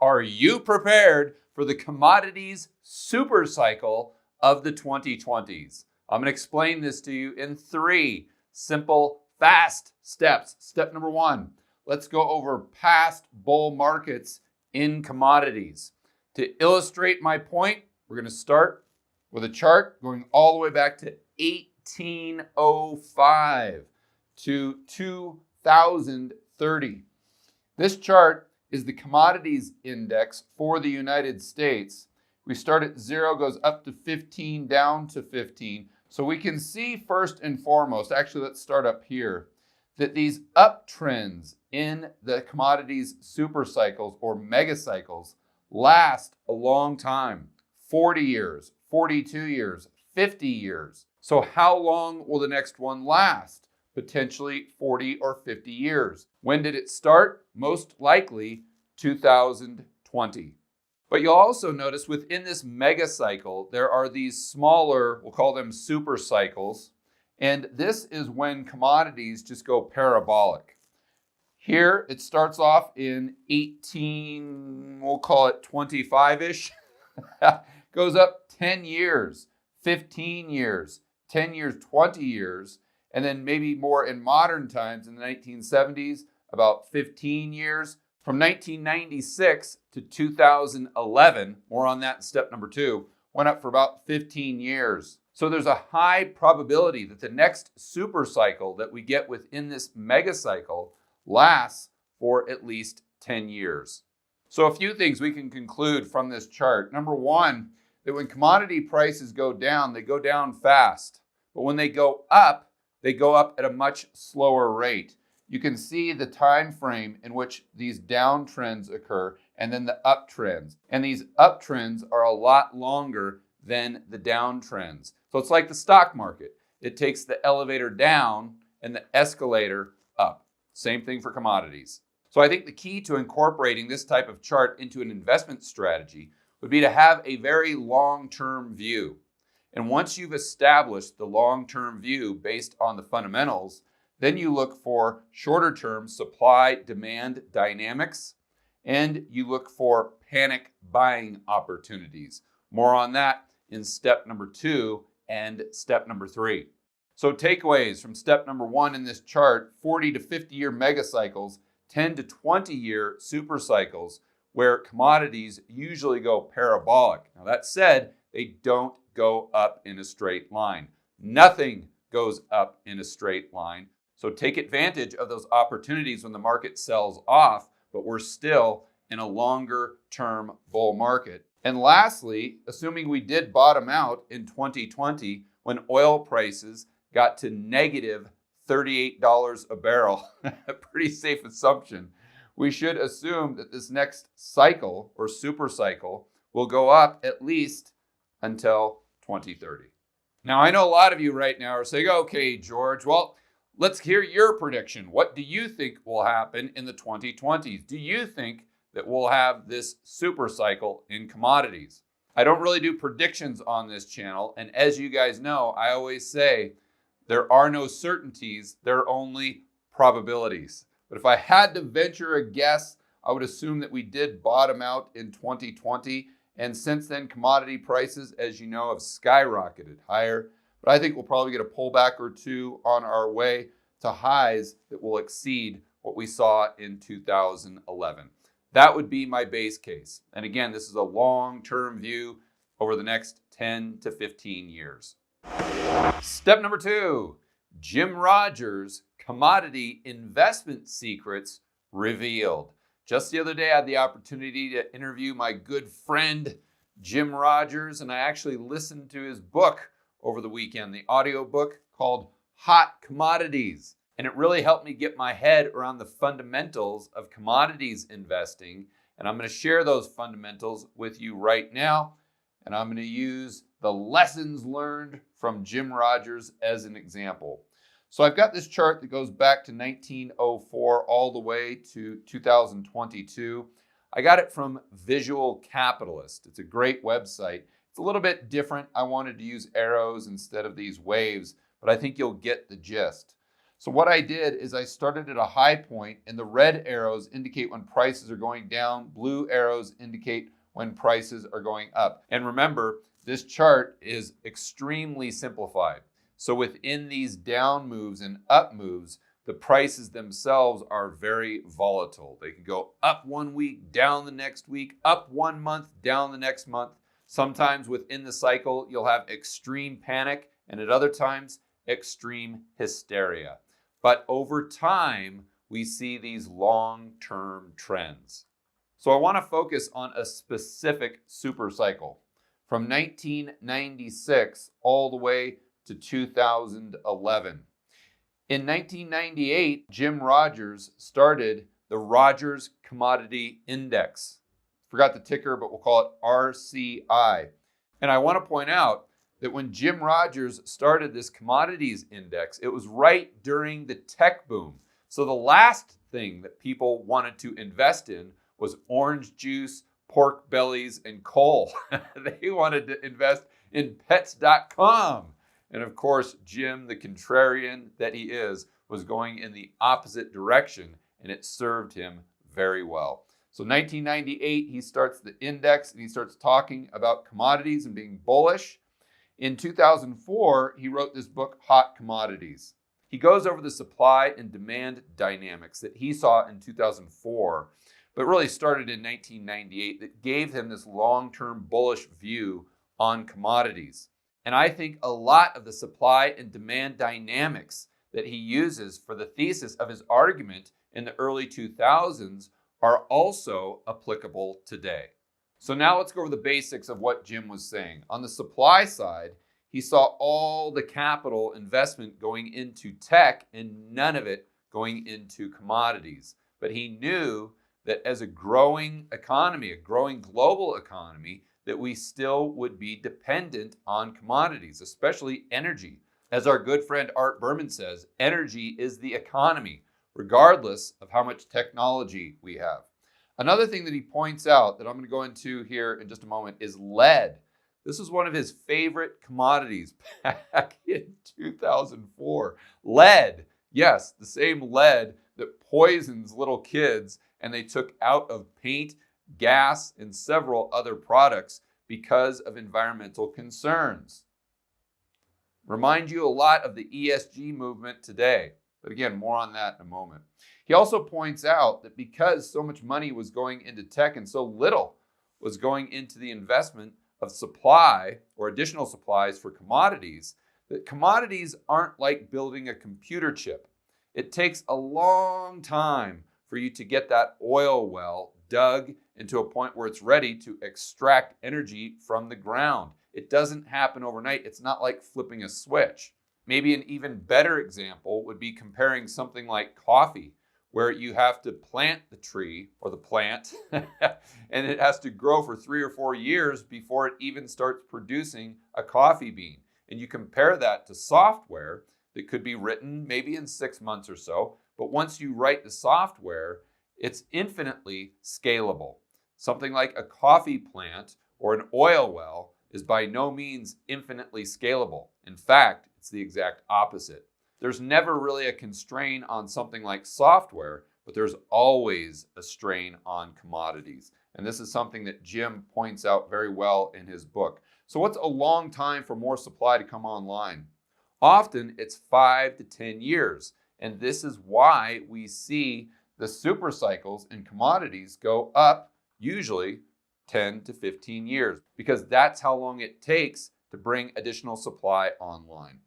Are you prepared for the commodities super cycle of the 2020s? I'm going to explain this to you in 3 simple, fast steps. Step number 1, let's go over past bull markets in commodities. To illustrate my point, we're going to start with a chart going all the way back to 1805 to 2030. This chart is the commodities index for the United States. We start at 0, goes up to 15, down to 15. So we can see first and foremost, actually let's start up here, that these uptrends in the commodities super cycles or mega cycles last a long time. 40 years, 42 years, 50 years. So how long will the next one last? Potentially 40 or 50 years. When did it start? Most likely 2020. But you'll also notice within this mega cycle, there are these smaller, we'll call them super cycles. And this is when commodities just go parabolic. Here it starts off in 18, we'll call it 25-ish. Goes up 10 years, 15 years, 10 years, 20 years. And then maybe more in modern times in the 1970s, about 15 years. From 1996 to 2011, more on that in step number 2, went up for about 15 years. So there's a high probability that the next super cycle that we get within this mega cycle lasts for at least 10 years. So a few things we can conclude from this chart. Number 1, that when commodity prices go down, they go down fast. But when they go up at a much slower rate. You can see the time frame in which these downtrends occur and then the uptrends. And these uptrends are a lot longer than the downtrends. So it's like the stock market. It takes the elevator down and the escalator up. Same thing for commodities. So I think the key to incorporating this type of chart into an investment strategy would be to have a very long-term view. And once you've established the long-term view based on the fundamentals, then you look for shorter-term supply-demand dynamics, and you look for panic buying opportunities. More on that in step number 2 and step number 3. So takeaways from step number 1 in this chart: 40 to 50-year mega cycles, 10 to 20-year super cycles, where commodities usually go parabolic. Now that said, they don't go up in a straight line. Nothing goes up in a straight line. So take advantage of those opportunities when the market sells off, but we're still in a longer term bull market. And lastly, assuming we did bottom out in 2020 when oil prices got to negative $38 a barrel, a pretty safe assumption, we should assume that this next cycle or super cycle will go up at least until 2030. Now, I know a lot of you right now are saying, okay, George, well, let's hear your prediction. What do you think will happen in the 2020s? Do you think that we'll have this super cycle in commodities? I don't really do predictions on this channel. And as you guys know, I always say there are no certainties, there are only probabilities. But if I had to venture a guess, I would assume that we did bottom out in 2020. And since then, commodity prices, as you know, have skyrocketed higher. But I think we'll probably get a pullback or 2 on our way to highs that will exceed what we saw in 2011. That would be my base case. And again, this is a long-term view over the next 10 to 15 years. Step number 2, Jim Rogers' commodity investment secrets revealed. Just the other day, I had the opportunity to interview my good friend, Jim Rogers, and I actually listened to his book over the weekend, the audiobook called Hot Commodities. And it really helped me get my head around the fundamentals of commodities investing. And I'm going to share those fundamentals with you right now. And I'm going to use the lessons learned from Jim Rogers as an example. So I've got this chart that goes back to 1904 all the way to 2022. I got it from Visual Capitalist. It's a great website. It's a little bit different. I wanted to use arrows instead of these waves, but I think you'll get the gist. So what I did is I started at a high point, and the red arrows indicate when prices are going down, blue arrows indicate when prices are going up. And remember, this chart is extremely simplified. So within these down moves and up moves, the prices themselves are very volatile. They can go up 1 week, down the next week, up 1 month, down the next month. Sometimes within the cycle, you'll have extreme panic, and at other times, extreme hysteria. But over time, we see these long-term trends. So I want to focus on a specific super cycle from 1996 all the way to 2011. In 1998, Jim Rogers started the Rogers Commodity Index. Forgot the ticker, but we'll call it RCI. And I want to point out that when Jim Rogers started this commodities index, it was right during the tech boom. So the last thing that people wanted to invest in was orange juice, pork bellies, and coal. They wanted to invest in pets.com. And of course, Jim, the contrarian that he is, was going in the opposite direction, and it served him very well. So 1998, he starts the index, and he starts talking about commodities and being bullish. In 2004, he wrote this book, Hot Commodities. He goes over the supply and demand dynamics that he saw in 2004, but really started in 1998, that gave him this long-term bullish view on commodities. And I think a lot of the supply and demand dynamics that he uses for the thesis of his argument in the early 2000s are also applicable today. So now let's go over the basics of what Jim was saying. On the supply side, he saw all the capital investment going into tech and none of it going into commodities. But he knew that as a growing economy, a growing global economy, that we still would be dependent on commodities, especially energy. As our good friend Art Berman says, energy is the economy, regardless of how much technology we have. Another thing that he points out that I'm going to go into here in just a moment is lead. This is one of his favorite commodities back in 2004. Lead, yes, the same lead that poisons little kids and they took out of paint, gas, and several other products because of environmental concerns. Remind you a lot of the ESG movement today. But again, more on that in a moment. He also points out that because so much money was going into tech and so little was going into the investment of supply or additional supplies for commodities, that commodities aren't like building a computer chip. It takes a long time for you to get that oil well dug into a point where it's ready to extract energy from the ground. It doesn't happen overnight. It's not like flipping a switch. Maybe an even better example would be comparing something like coffee, where you have to plant the tree or the plant and it has to grow for 3 or 4 years before it even starts producing a coffee bean. And you compare that to software that could be written maybe in 6 months or so, but once you write the software, it's infinitely scalable. Something like a coffee plant or an oil well is by no means infinitely scalable. In fact, it's the exact opposite. There's never really a constraint on something like software, but there's always a strain on commodities. And this is something that Jim points out very well in his book. So what's a long time for more supply to come online? Often it's 5 to 10 years. And this is why we see the super cycles in commodities go up usually 10 to 15 years, because that's how long it takes to bring additional supply online.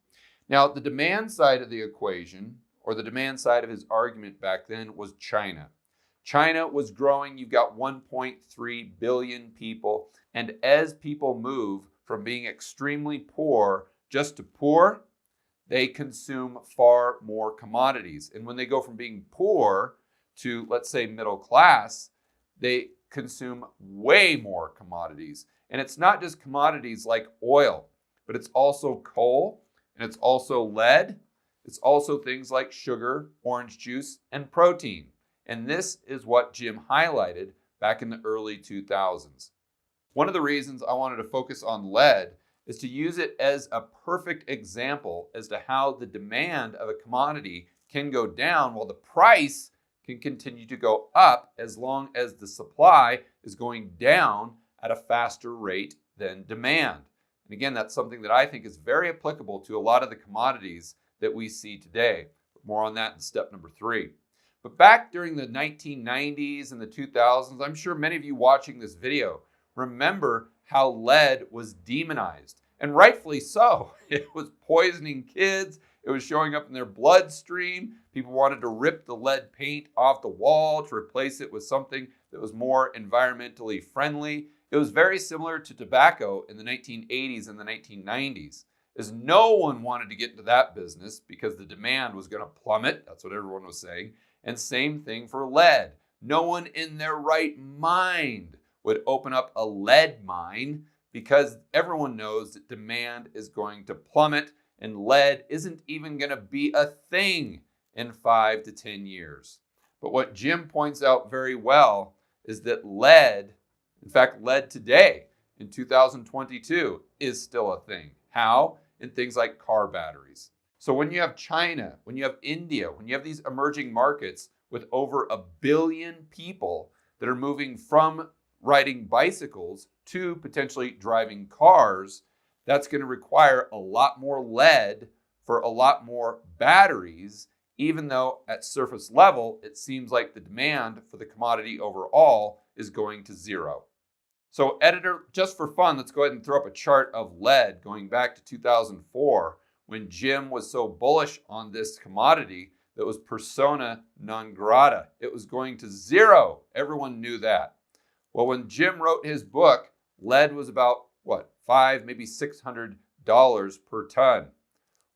Now, the demand side of the equation, or the demand side of his argument back then, was China. China was growing. You've got 1.3 billion people. And as people move from being extremely poor just to poor, they consume far more commodities. And when they go from being poor to, let's say, middle class, they consume way more commodities. And it's not just commodities like oil, but it's also coal, and it's also lead. It's also things like sugar, orange juice, and protein. And this is what Jim highlighted back in the early 2000s. One of the reasons I wanted to focus on lead is to use it as a perfect example as to how the demand of a commodity can go down while the price can continue to go up as long as the supply is going down at a faster rate than demand. And again, that's something that I think is very applicable to a lot of the commodities that we see today. More on that in step number 3. But back during the 1990s and the 2000s, I'm sure many of you watching this video remember how lead was demonized, and rightfully so. It was poisoning kids. It was showing up in their bloodstream. People wanted to rip the lead paint off the wall to replace it with something that was more environmentally friendly. It was very similar to tobacco in the 1980s and the 1990s, as no one wanted to get into that business because the demand was going to plummet. That's what everyone was saying. And same thing for lead. No one in their right mind would open up a lead mine because everyone knows that demand is going to plummet and lead isn't even going to be a thing in 5 to 10 years. But what Jim points out very well is that lead, in fact, lead today in 2022 is still a thing. How? In things like car batteries. So when you have China, when you have India, when you have these emerging markets with over 1 billion people that are moving from riding bicycles to potentially driving cars, that's going to require a lot more lead for a lot more batteries, even though at surface level, it seems like the demand for the commodity overall is going to zero. So editor, just for fun, let's go ahead and throw up a chart of lead going back to 2004 when Jim was so bullish on this commodity that was persona non grata. It was going to zero. Everyone knew that. Well, when Jim wrote his book, lead was about, $500, maybe $600 per ton.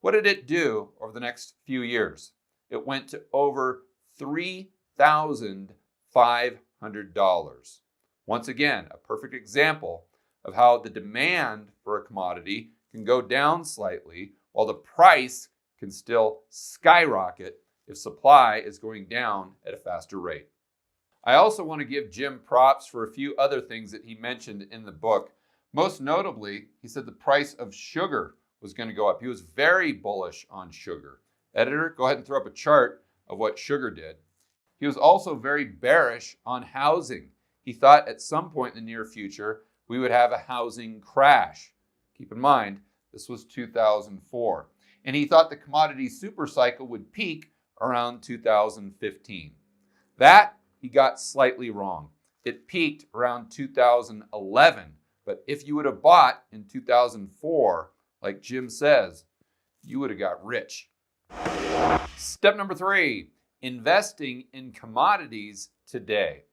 What did it do over the next few years? It went to over $3,500. Once again, a perfect example of how the demand for a commodity can go down slightly while the price can still skyrocket if supply is going down at a faster rate. I also want to give Jim props for a few other things that he mentioned in the book. Most notably, he said the price of sugar was going to go up. He was very bullish on sugar. Editor, go ahead and throw up a chart of what sugar did. He was also very bearish on housing. He thought at some point in the near future, we would have a housing crash. Keep in mind, this was 2004. And he thought the commodity supercycle would peak around 2015. That he got slightly wrong. It peaked around 2011. But if you would have bought in 2004, like Jim says, you would have got rich. Step number 3, investing in commodities today.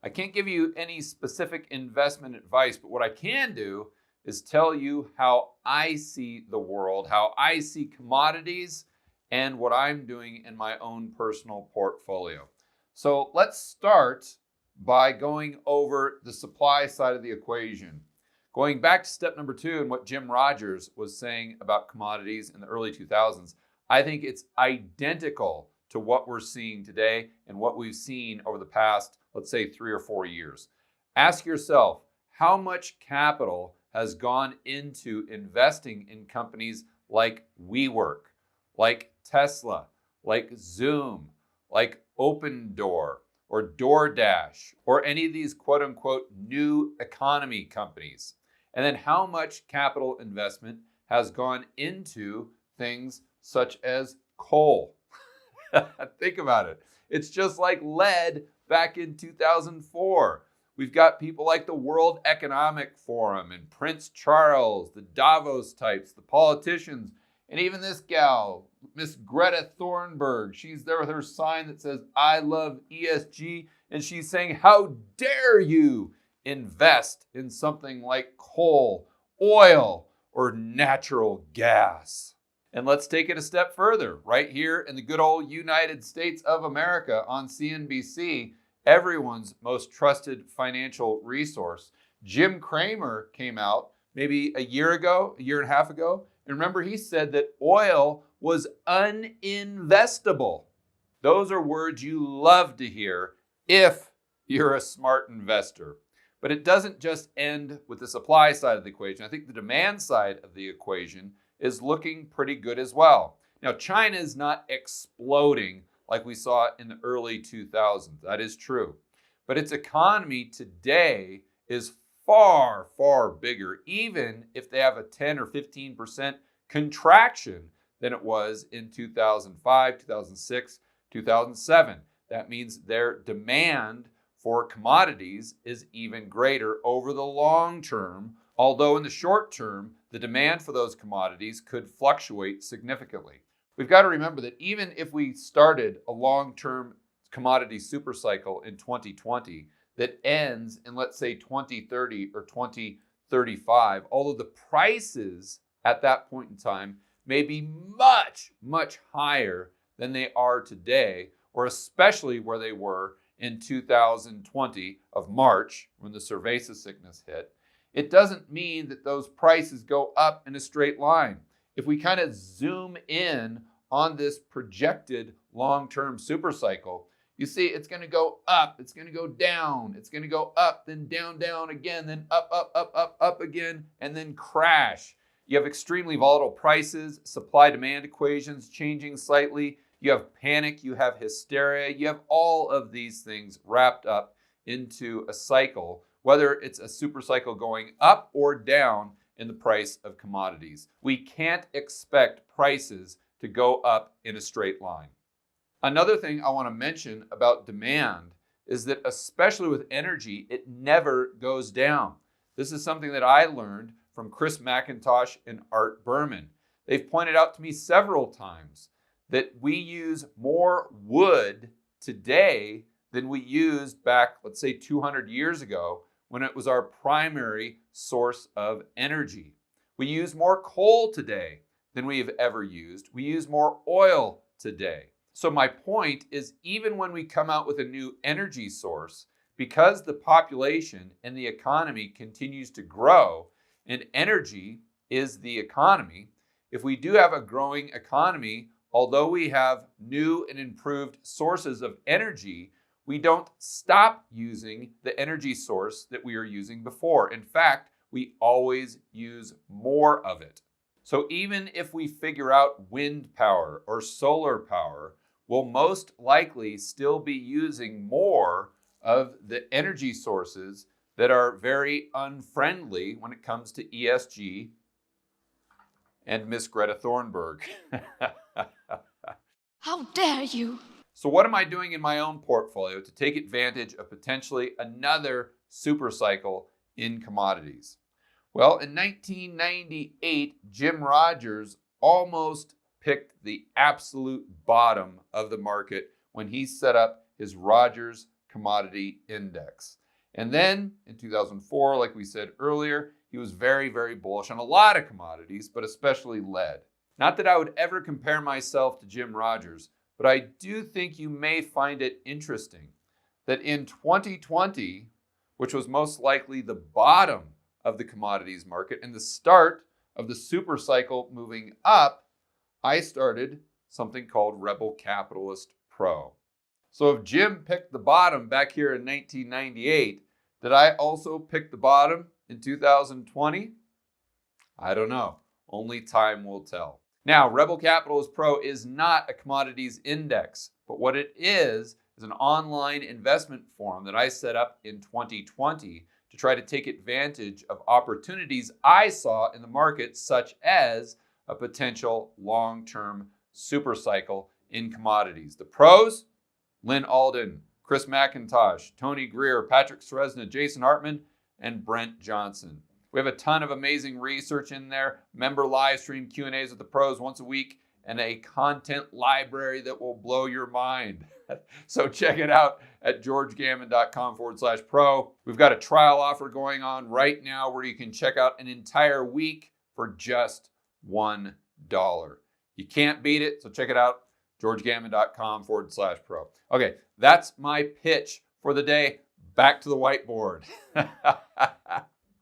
I can't give you any specific investment advice, but what I can do is tell you how I see the world, how I see commodities, and what I'm doing in my own personal portfolio. So let's start by going over the supply side of the equation. Going back to step number 2 and what Jim Rogers was saying about commodities in the early 2000s, I think it's identical to what we're seeing today and what we've seen over the past, let's say, 3 or 4 years. Ask yourself, how much capital has gone into investing in companies like WeWork, like Tesla, like Zoom, like Opendoor, or DoorDash, or any of these quote-unquote new economy companies? And then how much capital investment has gone into things such as coal? Think about it. It's just like lead back in 2004. We've got people like the World Economic Forum and Prince Charles, the Davos types, the politicians, and even this gal, Miss Greta Thunberg. She's there with her sign that says, "I love ESG," and she's saying, how dare you invest in something like coal, oil, or natural gas? And let's take it a step further. Right here in the good old United States of America on CNBC, everyone's most trusted financial resource, Jim Cramer, came out maybe a year and a half ago. And remember, he said that oil was uninvestable. Those are words you love to hear if you're a smart investor. But it doesn't just end with the supply side of the equation. I think the demand side of the equation is looking pretty good as well. Now, China is not exploding like we saw in the early 2000s. That is true. But its economy today is far, far bigger, even if they have a 10 or 15% contraction than it was in 2005, 2006, 2007. That means their demand for commodities is even greater over the long term, although in the short term, the demand for those commodities could fluctuate significantly. We've got to remember that even if we started a long-term commodity supercycle in 2020 that ends in, let's say, 2030 or 2035, although the prices at that point in time may be much, much higher than they are today, or especially where they were in 2020 of March when the cerveza sickness hit, it doesn't mean that those prices go up in a straight line. If we kind of zoom in on this projected long-term supercycle, you see it's going to go up, it's going to go down, it's going to go up, then down, down again, then up, up, up, up, up again, and then crash. You have extremely volatile prices, supply-demand equations changing slightly. You have panic, you have hysteria, you have all of these things wrapped up into a cycle, whether it's a super cycle going up or down in the price of commodities. We can't expect prices to go up in a straight line. Another thing I want to mention about demand is that especially with energy, it never goes down. This is something that I learned from Chris McIntosh and Art Berman. They've pointed out to me several times that we use more wood today than we used back, let's say 200 years ago, when it was our primary source of energy. We use more coal today than we have ever used. We use more oil today. So my point is, even when we come out with a new energy source, because the population and the economy continues to grow, and energy is the economy, if we do have a growing economy, although we have new and improved sources of energy, we don't stop using the energy source that we were using before. In fact, we always use more of it. So even if we figure out wind power or solar power, we'll most likely still be using more of the energy sources that are very unfriendly when it comes to ESG and Miss Greta Thunberg. How dare you? So what am I doing in my own portfolio to take advantage of potentially another super cycle in commodities? Well, in 1998, Jim Rogers almost picked the absolute bottom of the market when he set up his Rogers Commodity Index. And then in 2004, like we said earlier, he was very, very bullish on a lot of commodities, but especially lead. Not that I would ever compare myself to Jim Rogers, but I do think you may find it interesting that in 2020, which was most likely the bottom of the commodities market and the start of the super cycle moving up, I started something called Rebel Capitalist Pro. So if Jim picked the bottom back here in 1998, did I also pick the bottom in 2020? I don't know. Only time will tell. Now, Rebel Capitalist Pro is not a commodities index, but what it is an online investment forum that I set up in 2020 to try to take advantage of opportunities I saw in the market, such as a potential long-term super cycle in commodities. The pros: Lynn Alden, Chris McIntosh, Tony Greer, Patrick Sresna, Jason Hartman, and Brent Johnson. We have a ton of amazing research in there, member live stream Q&As with the pros once a week, and a content library that will blow your mind. So check it out at georgegammon.com/pro. We've got a trial offer going on right now where you can check out an entire week for just $1. You can't beat it, so check it out, georgegammon.com/pro. Okay, that's my pitch for the day. Back to the whiteboard.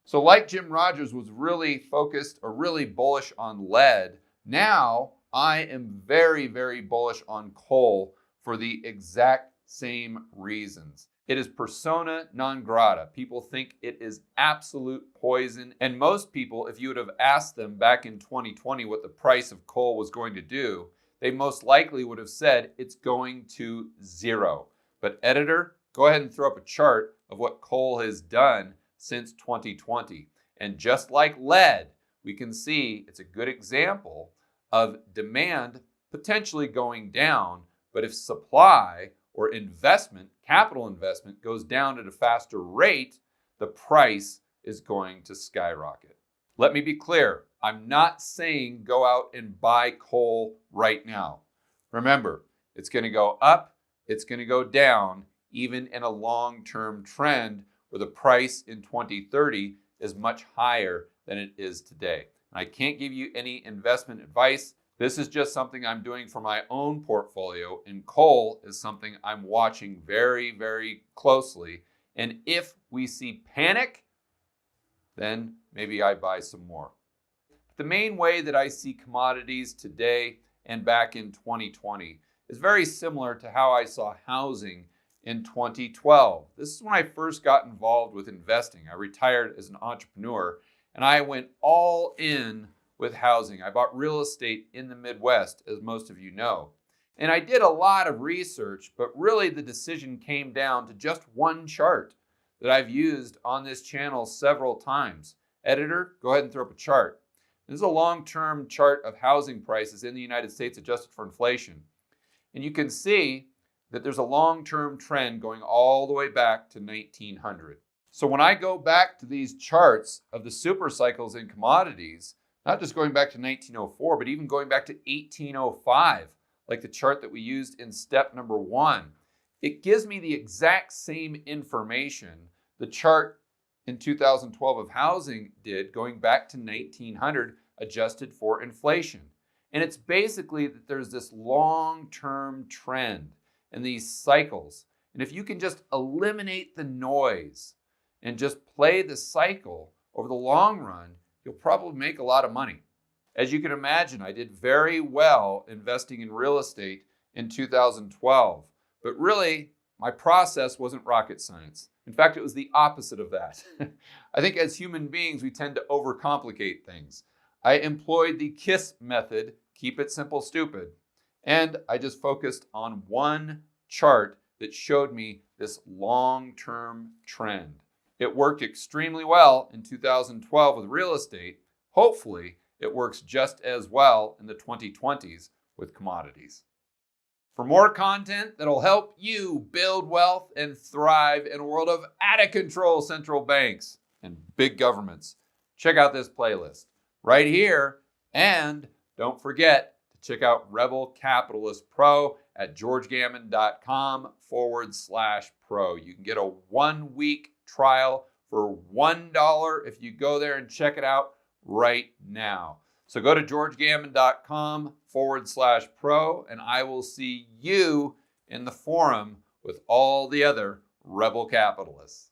So like Jim Rogers was really focused or really bullish on lead, now I am very, very bullish on coal for the exact same reasons. It is persona non grata. People think it is absolute poison. And most people, if you would have asked them back in 2020 what the price of coal was going to do, they most likely would have said it's going to zero. But editor, go ahead and throw up a chart of what coal has done since 2020. And just like lead, we can see it's a good example of demand potentially going down, but if supply or investment, capital investment, goes down at a faster rate, the price is going to skyrocket. Let me be clear, I'm not saying go out and buy coal right now. Remember, it's going to go up, it's going to go down, even in a long-term trend where the price in 2030 is much higher than it is today. I can't give you any investment advice. This is just something I'm doing for my own portfolio, and coal is something I'm watching very, very closely. And if we see panic, then maybe I buy some more. The main way that I see commodities today and back in 2020 is very similar to how I saw housing in 2012. This is when I first got involved with investing. I retired as an entrepreneur and I went all in with housing. I bought real estate in the Midwest, as most of you know. And I did a lot of research, but really the decision came down to just one chart that I've used on this channel several times. Editor, go ahead and throw up a chart. This is a long-term chart of housing prices in the United States adjusted for inflation. And you can see that there's a long-term trend going all the way back to 1900. So when I go back to these charts of the super cycles in commodities, not just going back to 1904, but even going back to 1805, like the chart that we used in step number 1, it gives me the exact same information the chart in 2012 of housing did going back to 1900 adjusted for inflation. And it's basically that there's this long-term trend and these cycles. And if you can just eliminate the noise and just play the cycle over the long run, you'll probably make a lot of money. As you can imagine, I did very well investing in real estate in 2012. But really, my process wasn't rocket science. In fact, it was the opposite of that. I think as human beings, we tend to overcomplicate things. I employed the KISS method, keep it simple, stupid. And I just focused on one chart that showed me this long-term trend. It worked extremely well in 2012 with real estate. Hopefully, it works just as well in the 2020s with commodities. For more content that'll help you build wealth and thrive in a world of out-of-control central banks and big governments, check out this playlist right here. And don't forget to check out Rebel Capitalist Pro at georgegammon.com/pro. You can get a 1-week trial for $1 if you go there and check it out right now. So go to georgegammon.com/pro and I will see you in the forum with all the other Rebel Capitalists.